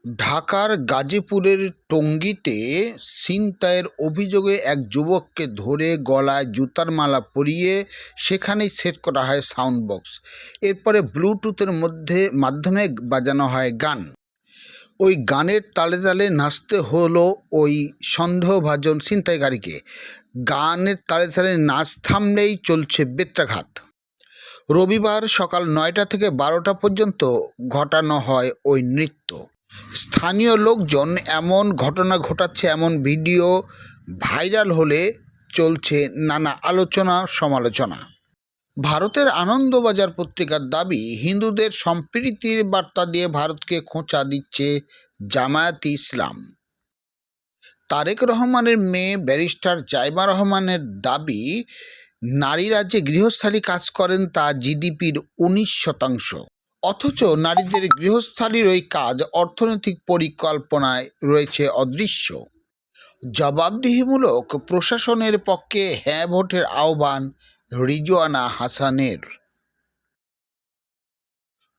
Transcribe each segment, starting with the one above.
ঢাকার গাজীপুরের টঙ্গীতে ছিনতাইয়ের অভিযোগে এক যুবককে ধরে গলায় জুতার মালা পরিয়ে সেখানেই সেট করা হয় সাউন্ড বক্স। এরপরে ব্লুটুথের মাধ্যমে বাজানো হয় গান। ওই গানের তালে তালে নাচতে হলো ওই সন্দেহভাজন ছিনতাইকারীকে। গানের তালে তালে নাচ থামলেই চলছে বেত্রাঘাত। রবিবার সকাল ৯টা থেকে ১২টা পর্যন্ত ঘটানো হয় ওই নৃত্য। স্থানীয় লোকজন এমন ঘটনা ঘটাচ্ছে এমন ভিডিও ভাইরাল হলে চলছে নানা আলোচনা সমালোচনা। ভারতের আনন্দবাজার পত্রিকার দাবি, হিন্দুদের সম্প্রীতির বার্তা দিয়ে ভারতকে খোঁচা দিচ্ছে জামায়াতে ইসলাম। তারেক রহমানের মেয়ে ব্যারিস্টার জাইমা রহমানের দাবি, নারীরা যে গৃহস্থালী কাজ করেন তা জিডিপির ১৯%। অথচ নারীদের গৃহস্থালীর ওই কাজ অর্থনৈতিক পরিকল্পনায় রয়েছে অদৃশ্য। জবাবদিহিমূলক প্রশাসনের পক্ষে হ্যাঁ ভোটের আহ্বান রিজওয়ানা হাসানের।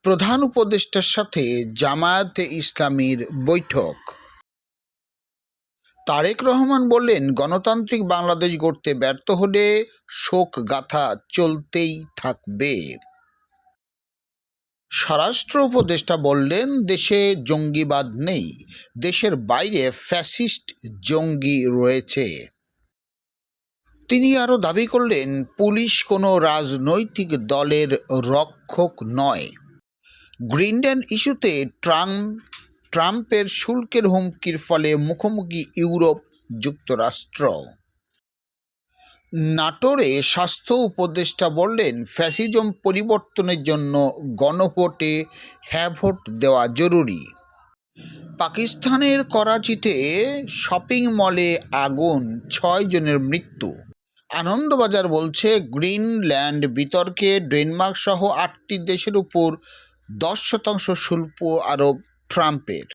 প্রধান উপদেষ্টার সাথে জামায়াতে ইসলামীর বৈঠক। তারেক রহমান বললেন, গণতান্ত্রিক বাংলাদেশ গড়তে ব্যর্থ হলে শোক গাথা চলতেই থাকবে। স্বরাষ্ট্র উপদেষ্টা বললেন, দেশে জঙ্গিবাদ নেই, দেশের বাইরে ফ্যাসিস্ট জঙ্গি রয়েছে। তিনি আরও দাবি করলেন, পুলিশ কোনো রাজনৈতিক দলের রক্ষক নয়। গ্রিনল্যান্ড ইস্যুতে ট্রাম্পের শুল্কের হুমকির ফলে মুখোমুখি ইউরোপ যুক্তরাষ্ট্র। নাটোরে স্বাস্থ্য উপদেষ্টা বললেন, ফ্যাসিজম পরিবর্তনের জন্য গণভোটে হ্যাঁ ভোট দেওয়া জরুরি। পাকিস্তানের করাচিতে শপিং মলে আগুন, 6 জনের মৃত্যু। আনন্দবাজার বলছে, গ্রিনল্যান্ড বিতর্কে ডেনমার্ক সহ 8টি দেশের উপর 10% শুল্ক আরোপ ট্রাম্পের।